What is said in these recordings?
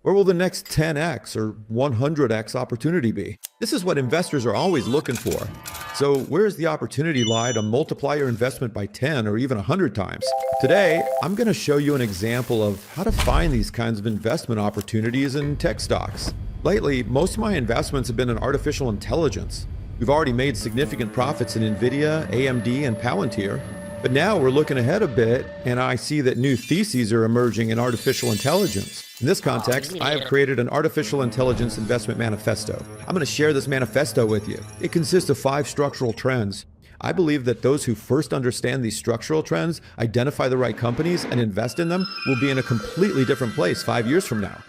Where will the next 10x or 100x opportunity be? This is what investors are always looking for. So where's the opportunity lie to multiply your investment by 10 or even 100 times? Today, I'm going to show you an example of how to find these kinds of investment opportunities in tech stocks. Lately, most of my investments have been in artificial intelligence. We've already made significant profits in NVIDIA, AMD, and Palantir. But now we're looking ahead a bit, and I see that new theses are emerging in artificial intelligence. In this context, I have created an Artificial Intelligence Investment Manifesto. I'm going to share this manifesto with you. It consists of 5 structural trends. I believe that those who first understand these structural trends, identify the right companies, and invest in them will be in a completely different place 5 years from now.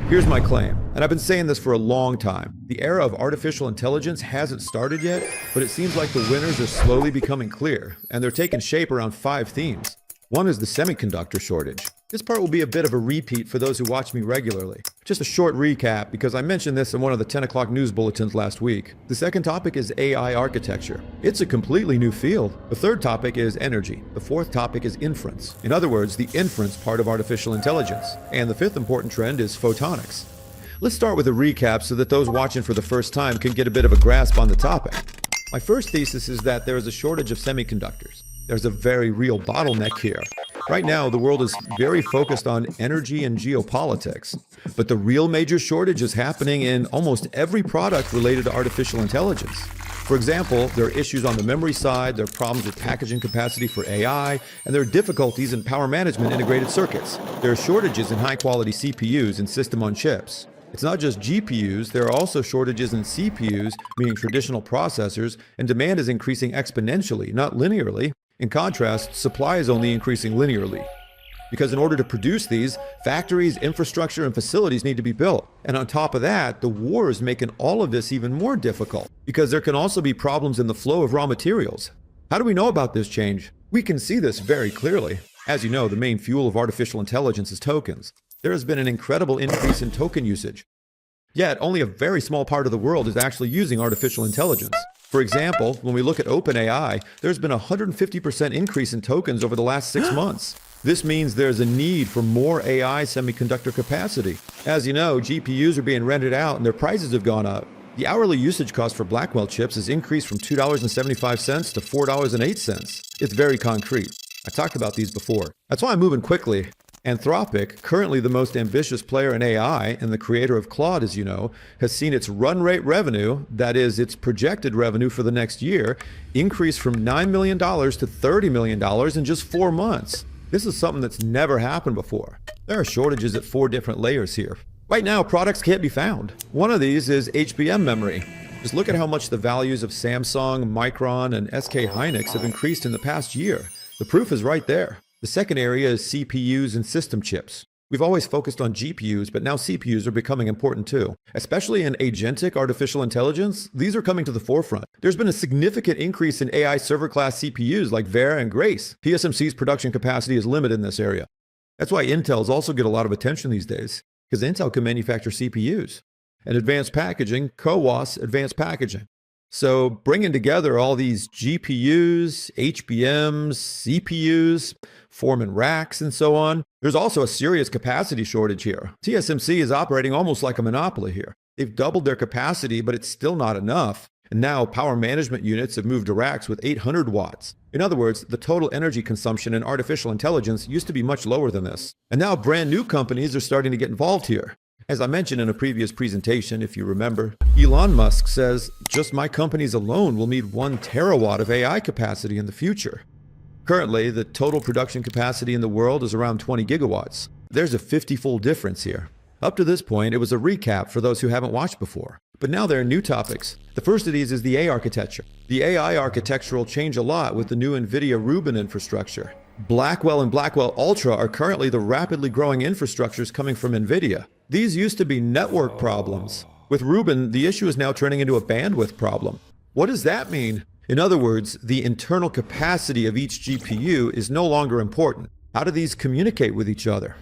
Here's my claim, and I've been saying this for a long time. The era of artificial intelligence hasn't started yet, but it seems like the winners are slowly becoming clear, and they're taking shape around 5 themes. One is the semiconductor shortage. This part will be a bit of a repeat for those who watch me regularly. Just a short recap, because I mentioned this in one of the 10 o'clock news bulletins last week. The second topic is AI architecture. It's a completely new field. The third topic is energy. The fourth topic is inference. In other words, the inference part of artificial intelligence. And the fifth important trend is photonics. Let's start with a recap so that those watching for the first time can get a bit of a grasp on the topic. My first thesis is that there is a shortage of semiconductors. There's a very real bottleneck here. Right now, the world is very focused on energy and geopolitics, but the real major shortage is happening in almost every product related to artificial intelligence. For example, there are issues on the memory side, there are problems with packaging capacity for AI, and there are difficulties in power management integrated circuits. There are shortages in high-quality CPUs and system-on-chips. It's not just GPUs, there are also shortages in CPUs, meaning traditional processors, and demand is increasing exponentially, not linearly. In contrast, supply is only increasing linearly. Because in order to produce these, factories, infrastructure, and facilities need to be built. And on top of that, the war is making all of this even more difficult, because there can also be problems in the flow of raw materials. How do we know about this change? We can see this very clearly. As you know, the main fuel of artificial intelligence is tokens. There has been an incredible increase in token usage. Yet, only a very small part of the world is actually using artificial intelligence. For example, when we look at OpenAI, there's been a 150% increase in tokens over the last 6 months. This means there's a need for more AI semiconductor capacity. As you know, GPUs are being rented out and their prices have gone up. The hourly usage cost for Blackwell chips has increased from $2.75 to $4.08. It's very concrete. I talked about these before. That's why I'm moving quickly. Anthropic, currently the most ambitious player in AI and the creator of Claude, as you know, has seen its run rate revenue, that is, its projected revenue for the next year, increase from $9 million to $30 million in just 4 months. This is something that's never happened before. There are shortages at 4 different layers here. Right now, products can't be found. One of these is HBM memory. Just look at how much the values of Samsung, Micron, and SK Hynix have increased in the past year. The proof is right there. The second area is CPUs and system chips. We've always focused on GPUs, but now CPUs are becoming important too. Especially in agentic artificial intelligence, these are coming to the forefront. There's been a significant increase in AI server-class CPUs like Vera and Grace. TSMC's production capacity is limited in this area. That's why Intel's also get a lot of attention these days, because Intel can manufacture CPUs. And advanced packaging, CoWoS advanced packaging. So bringing together all these GPUs, HBMs, CPUs, forming racks and so on, there's also a serious capacity shortage here. TSMC is operating almost like a monopoly here. They've doubled their capacity, but it's still not enough. And now power management units have moved to racks with 800 watts. In other words, the total energy consumption in artificial intelligence used to be much lower than this. And now brand new companies are starting to get involved here. As I mentioned in a previous presentation, if you remember, Elon Musk says, just my companies alone will need 1 terawatt of AI capacity in the future. Currently, the total production capacity in the world is around 20 gigawatts. There's a 50-fold difference here. Up to this point, it was a recap for those who haven't watched before. But now there are new topics. The first of these is the AI architecture. The AI architecture will change a lot with the new NVIDIA Rubin infrastructure. Blackwell and Blackwell Ultra are currently the rapidly growing infrastructures coming from NVIDIA. These used to be network problems. With Rubin, the issue is now turning into a bandwidth problem. What does that mean? In other words, the internal capacity of each GPU is no longer important. How do these communicate with each other?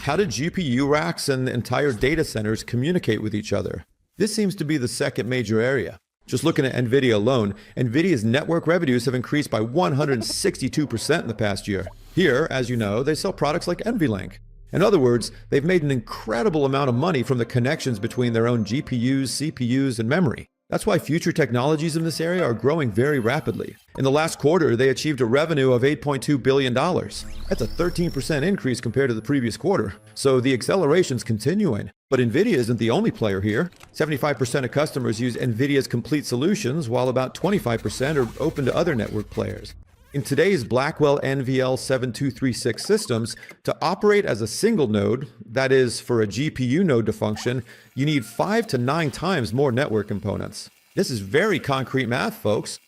How do GPU racks and entire data centers communicate with each other? This seems to be the second major area. Just looking at NVIDIA alone, NVIDIA's network revenues have increased by 162% in the past year. Here, as you know, they sell products like NVLink. In other words, they've made an incredible amount of money from the connections between their own GPUs, CPUs, and memory. That's why future technologies in this area are growing very rapidly. In the last quarter, they achieved a revenue of $8.2 billion. That's a 13% increase compared to the previous quarter. So the acceleration's continuing. But NVIDIA isn't the only player here. 75% of customers use NVIDIA's complete solutions, while about 25% are open to other network players. In today's Blackwell NVL7236 systems, to operate as a single node, that is, for a GPU node to function, you need 5 to 9 times more network components. This is very concrete math, folks.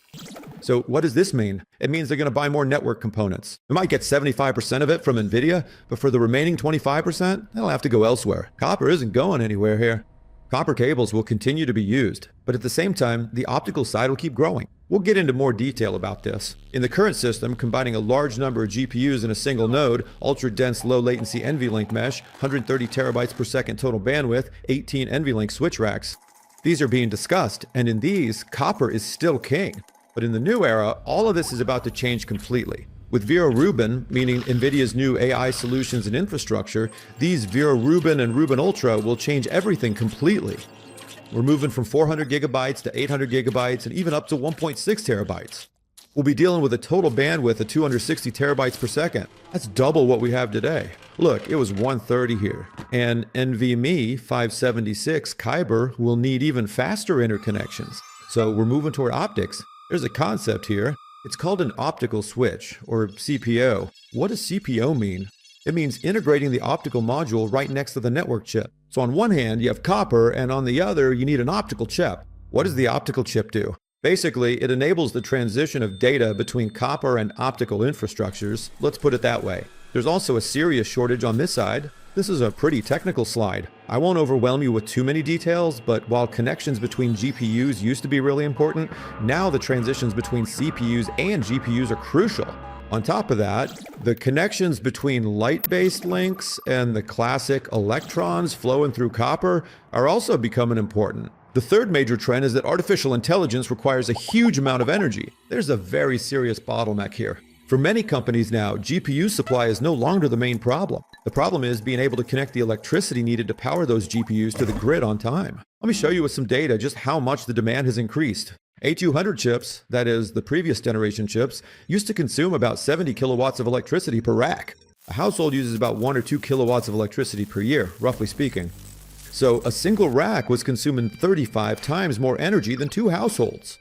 So what does this mean? It means they're going to buy more network components. They might get 75% of it from NVIDIA, but for the remaining 25%, they'll have to go elsewhere. Copper isn't going anywhere here. Copper cables will continue to be used, but at the same time, the optical side will keep growing. We'll get into more detail about this. In the current system, combining a large number of GPUs in a single node, ultra-dense low-latency NVLink mesh, 130 terabytes per second total bandwidth, 18 NVLink switch racks. These are being discussed, and in these, copper is still king. But in the new era, all of this is about to change completely. With NVIDIA Rubin, meaning NVIDIA's new AI solutions and infrastructure, these NVIDIA Rubin and Rubin Ultra will change everything completely. We're moving from 400 gigabytes to 800 gigabytes and even up to 1.6 terabytes. We'll be dealing with a total bandwidth of 260 terabytes per second. That's double what we have today. Look, it was 130 here. And NVMe 576 Kyber will need even faster interconnections. So we're moving toward optics. There's a concept here. It's called an optical switch, or CPO. What does CPO mean? It means integrating the optical module right next to the network chip. So on one hand, you have copper, and on the other, you need an optical chip. What does the optical chip do? Basically, it enables the transition of data between copper and optical infrastructures. Let's put it that way. There's also a serious shortage on this side. This is a pretty technical slide. I won't overwhelm you with too many details, but while connections between GPUs used to be really important, now the transitions between CPUs and GPUs are crucial. On top of that, the connections between light-based links and the classic electrons flowing through copper are also becoming important. The third major trend is that artificial intelligence requires a huge amount of energy. There's a very serious bottleneck here. For many companies now, GPU supply is no longer the main problem. The problem is being able to connect the electricity needed to power those GPUs to the grid on time. Let me show you with some data just how much the demand has increased. A200 chips, that is, the previous generation chips, used to consume about 70 kilowatts of electricity per rack. A household uses about 1 or 2 kilowatts of electricity per year, roughly speaking. So a single rack was consuming 35 times more energy than 2 households.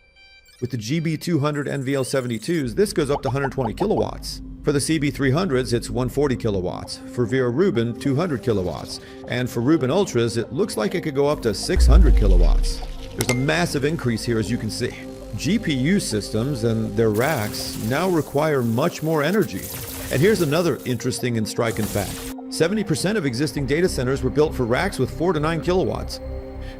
With the GB200 NVL72s, this goes up to 120 kilowatts. For the CB300s, it's 140 kilowatts. For NVIDIA Rubin, 200 kilowatts. And for Rubin Ultras, it looks like it could go up to 600 kilowatts. There's a massive increase here, as you can see. GPU systems and their racks now require much more energy. And here's another interesting and striking fact. 70% of existing data centers were built for racks with 4 to 9 kilowatts.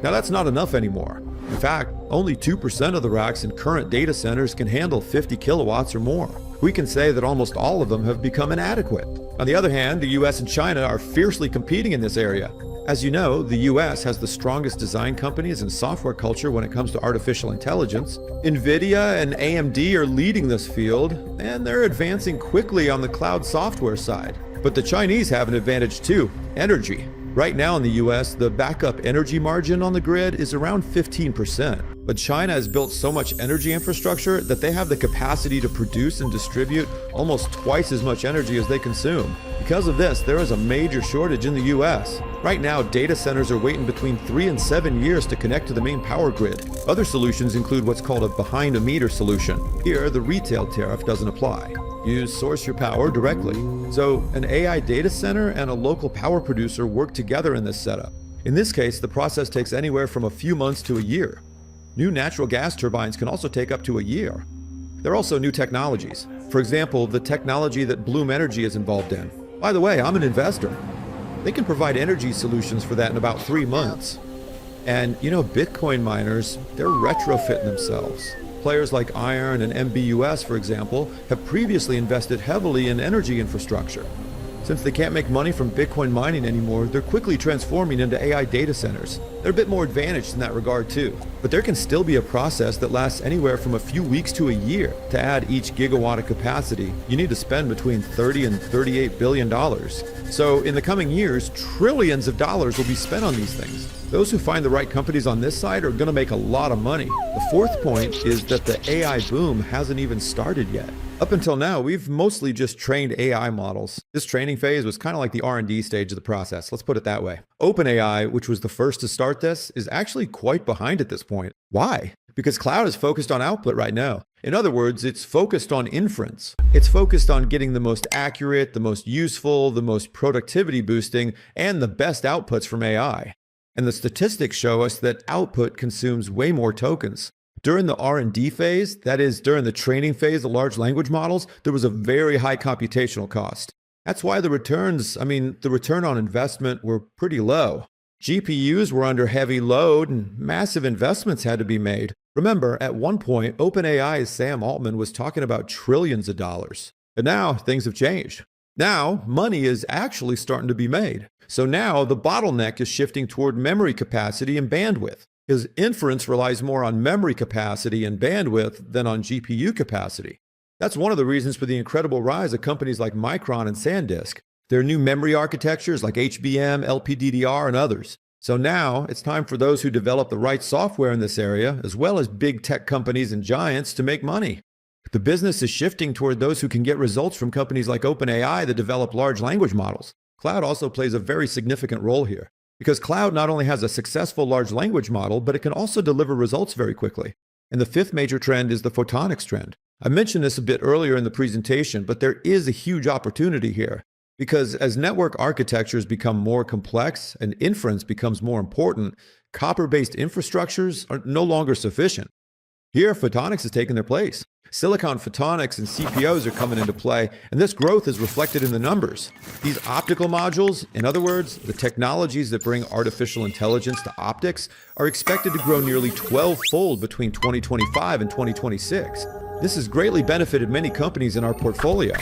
Now that's not enough anymore. In fact, only 2% of the racks in current data centers can handle 50 kilowatts or more. We can say that almost all of them have become inadequate. On the other hand, the US and China are fiercely competing in this area. As you know, the US has the strongest design companies and software culture when it comes to artificial intelligence. NVIDIA and AMD are leading this field, and they're advancing quickly on the cloud software side. But the Chinese have an advantage too: energy. Right now in the US, the backup energy margin on the grid is around 15%. But China has built so much energy infrastructure that they have the capacity to produce and distribute almost twice as much energy as they consume. Because of this, there is a major shortage in the US. Right now, data centers are waiting between 3 and 7 years to connect to the main power grid. Other solutions include what's called a behind-a-meter solution. Here, the retail tariff doesn't apply. You source your power directly. So an AI data center and a local power producer work together in this setup. In this case, the process takes anywhere from a few months to a year. New natural gas turbines can also take up to a year. There are also new technologies. For example, the technology that Bloom Energy is involved in. By the way, I'm an investor. They can provide energy solutions for that in about 3 months. And you know, Bitcoin miners, they're retrofitting themselves. Players like Iron and MBUS, for example, have previously invested heavily in energy infrastructure. Since they can't make money from Bitcoin mining anymore, they're quickly transforming into AI data centers. They're a bit more advantaged in that regard too. But there can still be a process that lasts anywhere from a few weeks to a year. To add each gigawatt of capacity, you need to spend between $30 and $38 billion. So in the coming years, trillions of dollars will be spent on these things. Those who find the right companies on this side are going to make a lot of money. The fourth point is that the AI boom hasn't even started yet. Up until now, we've mostly just trained AI models. This training phase was kind of like the R&D stage of the process, let's put it that way. OpenAI, which was the first to start this, is actually quite behind at this point. Why? Because cloud is focused on output right now. In other words, it's focused on inference. It's focused on getting the most accurate, the most useful, the most productivity boosting, and the best outputs from AI. And the statistics show us that output consumes way more tokens. During the R&D phase, that is, during the training phase of large language models, there was a very high computational cost. That's why the return on investment were pretty low. GPUs were under heavy load and massive investments had to be made. Remember, at one point, OpenAI's Sam Altman was talking about trillions of dollars. But now, things have changed. Now, money is actually starting to be made. So now, the bottleneck is shifting toward memory capacity and bandwidth. Because inference relies more on memory capacity and bandwidth than on GPU capacity. That's one of the reasons for the incredible rise of companies like Micron and SanDisk. Their new memory architectures like HBM, LPDDR, and others. So now it's time for those who develop the right software in this area, as well as big tech companies and giants, to make money. The business is shifting toward those who can get results from companies like OpenAI that develop large language models. Cloud also plays a very significant role here. Because cloud not only has a successful large language model, but it can also deliver results very quickly. And the fifth major trend is the photonics trend. I mentioned this a bit earlier in the presentation, but there is a huge opportunity here. Because as network architectures become more complex and inference becomes more important, copper-based infrastructures are no longer sufficient. Here, photonics has taken their place. Silicon photonics and CPOs are coming into play, and this growth is reflected in the numbers. These optical modules, in other words, the technologies that bring artificial intelligence to optics, are expected to grow nearly 12-fold between 2025 and 2026. This has greatly benefited many companies in our portfolio.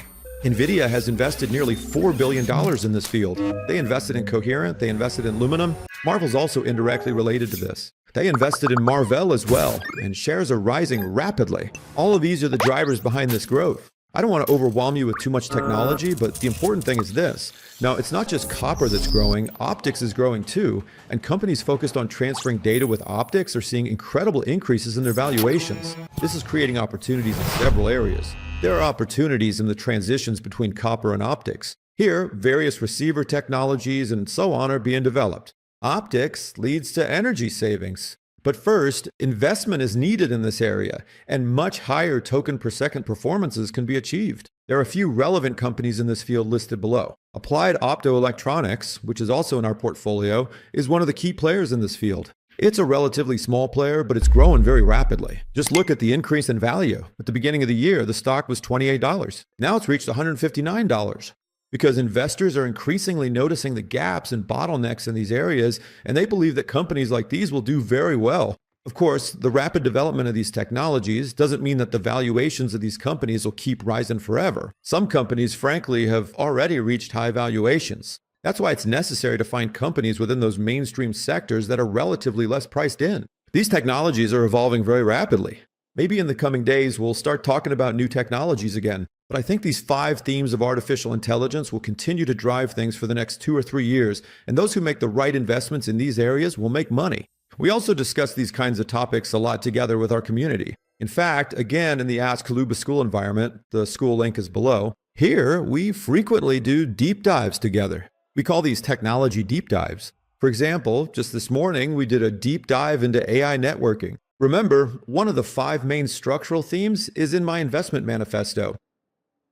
NVIDIA has invested nearly $4 billion in this field. They invested in Coherent, they invested in Luminum. Marvel's also indirectly related to this. They invested in Marvell as well, and shares are rising rapidly. All of these are the drivers behind this growth. I don't want to overwhelm you with too much technology, but the important thing is this. Now, it's not just copper that's growing, optics is growing too, and companies focused on transferring data with optics are seeing incredible increases in their valuations. This is creating opportunities in several areas. There are opportunities in the transitions between copper and optics. Here, various receiver technologies and so on are being developed. Optics leads to energy savings. But first, investment is needed in this area, and much higher token per second performances can be achieved. There are a few relevant companies in this field listed below. Applied Optoelectronics, which is also in our portfolio, is one of the key players in this field. It's a relatively small player, but it's growing very rapidly. Just look at the increase in value. At the beginning of the year, the stock was $28. Now it's reached $159. Because investors are increasingly noticing the gaps and bottlenecks in these areas, and they believe that companies like these will do very well. Of course, the rapid development of these technologies doesn't mean that the valuations of these companies will keep rising forever. Some companies, frankly, have already reached high valuations. That's why it's necessary to find companies within those mainstream sectors that are relatively less priced in. These technologies are evolving very rapidly. Maybe in the coming days, we'll start talking about new technologies again. But I think these 5 themes of artificial intelligence will continue to drive things for the next 2 or 3 years, and those who make the right investments in these areas will make money. We also discuss these kinds of topics a lot together with our community. In fact, again, in the Ask Kaluba School environment, the school link is below, here we frequently do deep dives together. We call these technology deep dives. For example, just this morning, we did a deep dive into AI networking. Remember, one of the 5 main structural themes is in my investment manifesto.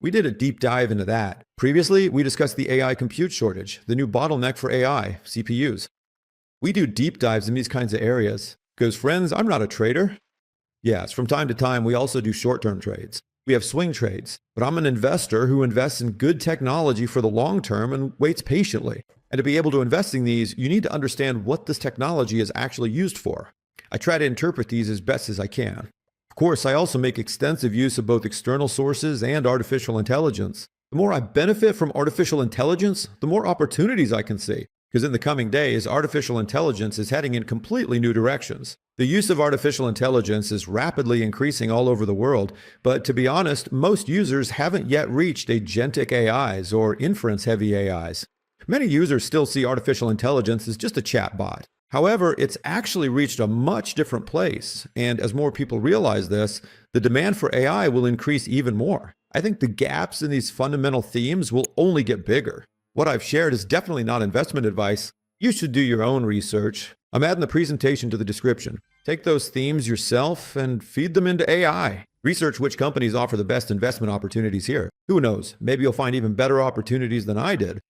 We did a deep dive into that. Previously, we discussed the AI compute shortage, the new bottleneck for AI, CPUs. We do deep dives in these kinds of areas. Because friends, I'm not a trader. Yes, from time to time, we also do short-term trades. We have swing trades, but I'm an investor who invests in good technology for the long term and waits patiently. And to be able to invest in these, you need to understand what this technology is actually used for. I try to interpret these as best as I can. Of course, I also make extensive use of both external sources and artificial intelligence. The more I benefit from artificial intelligence, the more opportunities I can see. Because in the coming days, artificial intelligence is heading in completely new directions. The use of artificial intelligence is rapidly increasing all over the world, but to be honest, most users haven't yet reached agentic AIs or inference-heavy AIs. Many users still see artificial intelligence as just a chatbot. However, it's actually reached a much different place, and as more people realize this, the demand for AI will increase even more. I think the gaps in these fundamental themes will only get bigger. What I've shared is definitely not investment advice. You should do your own research. I'm adding the presentation to the description. Take those themes yourself and feed them into AI. Research which companies offer the best investment opportunities here. Who knows, maybe you'll find even better opportunities than I did.